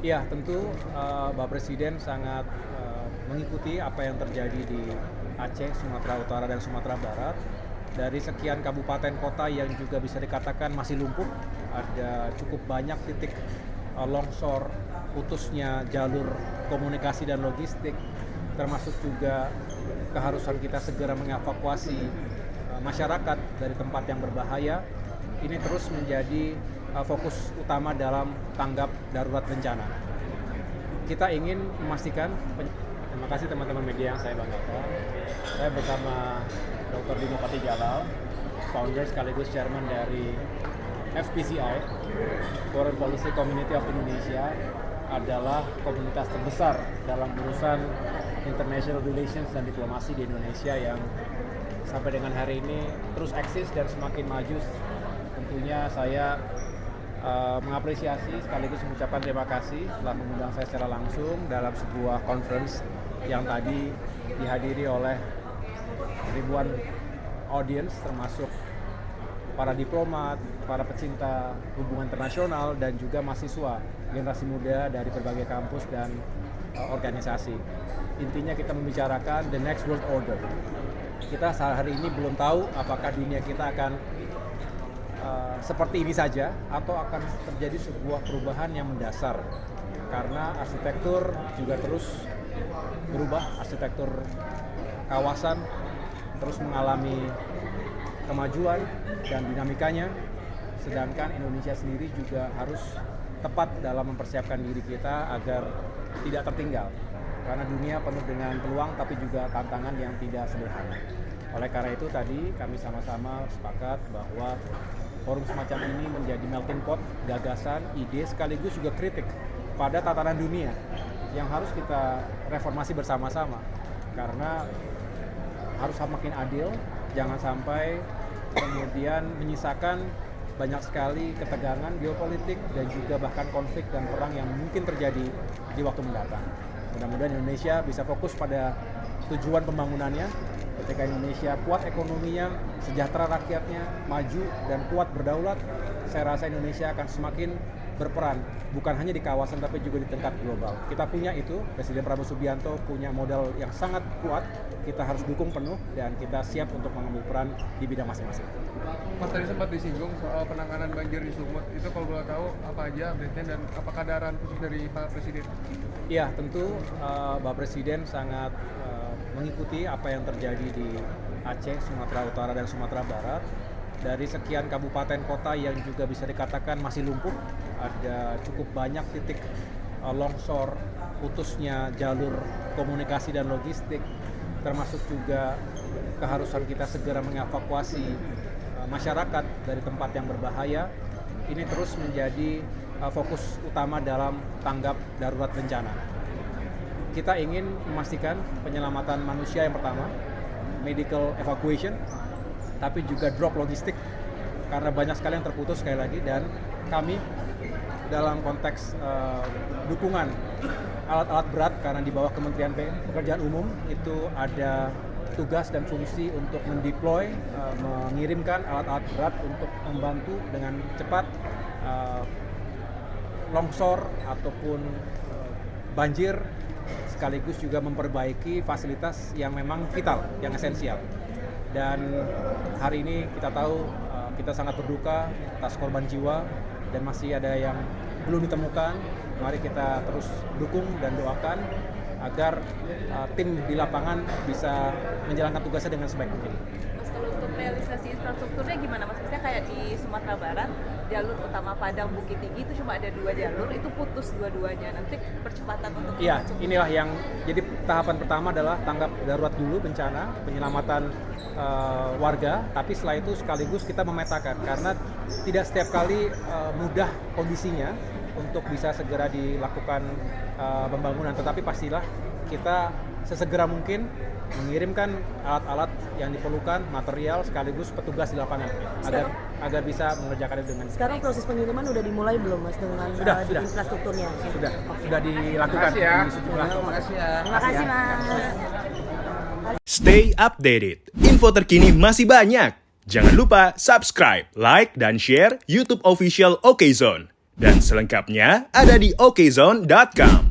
Ya, tentu Bapak Presiden sangat mengikuti apa yang terjadi di Aceh, Sumatera Utara, dan Sumatera Barat. Dari sekian kabupaten kota yang juga bisa dikatakan masih lumpuh, ada cukup banyak titik longsor, putusnya jalur komunikasi dan logistik, termasuk juga keharusan kita segera mengevakuasi masyarakat dari tempat yang berbahaya. Ini terus menjadi fokus utama dalam tanggap darurat bencana. Kita ingin memastikan, terima kasih teman-teman media yang saya banggakan. Saya bersama Dr. Dino Patijalal, founder sekaligus chairman dari FPCI, Foreign Policy Community of Indonesia, adalah komunitas terbesar dalam urusan international relations dan diplomasi di Indonesia yang sampai dengan hari ini terus eksis dan semakin maju. Tentunya saya mengapresiasi sekaligus mengucapkan terima kasih telah mengundang saya secara langsung dalam sebuah conference yang tadi dihadiri oleh ribuan audiens, termasuk para diplomat, para pecinta hubungan internasional, dan juga mahasiswa generasi muda dari berbagai kampus dan organisasi. Intinya kita membicarakan the next world order. Kita hari ini belum tahu apakah dunia kita akan seperti ini saja atau akan terjadi sebuah perubahan yang mendasar, karena arsitektur juga terus berubah, arsitektur kawasan terus mengalami kemajuan dan dinamikanya, sedangkan Indonesia sendiri juga harus tepat dalam mempersiapkan diri kita agar tidak tertinggal, karena dunia penuh dengan peluang tapi juga tantangan yang tidak sederhana. Oleh karena itu tadi kami sama-sama sepakat bahwa forum semacam ini menjadi melting pot gagasan, ide, sekaligus juga kritik pada tatanan dunia yang harus kita reformasi bersama-sama, karena harus semakin adil, jangan sampai kemudian menyisakan banyak sekali ketegangan geopolitik dan juga bahkan konflik dan perang yang mungkin terjadi di waktu mendatang. Mudah-mudahan Indonesia bisa fokus pada tujuan pembangunannya. Ketika Indonesia kuat ekonominya, sejahtera rakyatnya, maju dan kuat berdaulat, saya rasa Indonesia akan semakin berperan, bukan hanya di kawasan tapi juga di tingkat global. Kita punya itu, Presiden Prabowo Subianto punya modal yang sangat kuat, kita harus dukung penuh dan kita siap untuk mengambil peran di bidang masing-masing. Mas, tadi sempat disinggung soal penanganan banjir di Sumut, itu kalau boleh tahu apa aja update-nya dan apakah ada arahan khusus dari Pak Presiden? Iya, tentu Bapak Presiden sangat mengikuti apa yang terjadi di Aceh, Sumatera Utara, dan Sumatera Barat. Dari sekian kabupaten kota yang juga bisa dikatakan masih lumpuh, ada cukup banyak titik longsor, putusnya jalur komunikasi dan logistik, termasuk juga keharusan kita segera mengevakuasi masyarakat dari tempat yang berbahaya. Ini terus menjadi fokus utama dalam tanggap darurat bencana. Kita ingin memastikan penyelamatan manusia yang pertama, medical evacuation, tapi juga drop logistik, karena banyak sekali yang terputus sekali lagi, dan kami dalam konteks dukungan alat-alat berat, karena di bawah Kementerian Pekerjaan Umum itu ada tugas dan fungsi untuk mendeploy, mengirimkan alat-alat berat untuk membantu dengan cepat longsor ataupun banjir, sekaligus juga memperbaiki fasilitas yang memang vital, yang esensial. Dan hari ini kita tahu kita sangat berduka atas korban jiwa dan masih ada yang belum ditemukan. Mari kita terus dukung dan doakan agar tim di lapangan bisa menjalankan tugasnya dengan sebaik mungkin. Mas, kalau untuk realisasi infrastrukturnya gimana Mas? Misalnya kayak di Sumatera Barat, jalur utama Padang Bukit Tinggi itu cuma ada 2 jalur, itu putus dua-duanya. Nanti percepatan untuk Iya, inilah yang jadi tahapan pertama adalah tanggap darurat dulu bencana, penyelamatan warga, tapi setelah itu sekaligus kita memetakan, karena tidak setiap kali mudah kondisinya untuk bisa segera dilakukan pembangunan, tetapi pastilah kita sesegera mungkin mengirimkan alat-alat yang diperlukan, material sekaligus petugas di lapangan agar bisa mengerjakan itu dengan. Sekarang proses pengiriman udah dimulai belum Mas dengan Sudah. infrastrukturnya? Sudah dilakukan di sejumlah. Terima kasih Mas. Stay updated. Info terkini masih banyak. Jangan lupa subscribe, like, dan share YouTube official OKZone. Dan selengkapnya ada di okezone.com.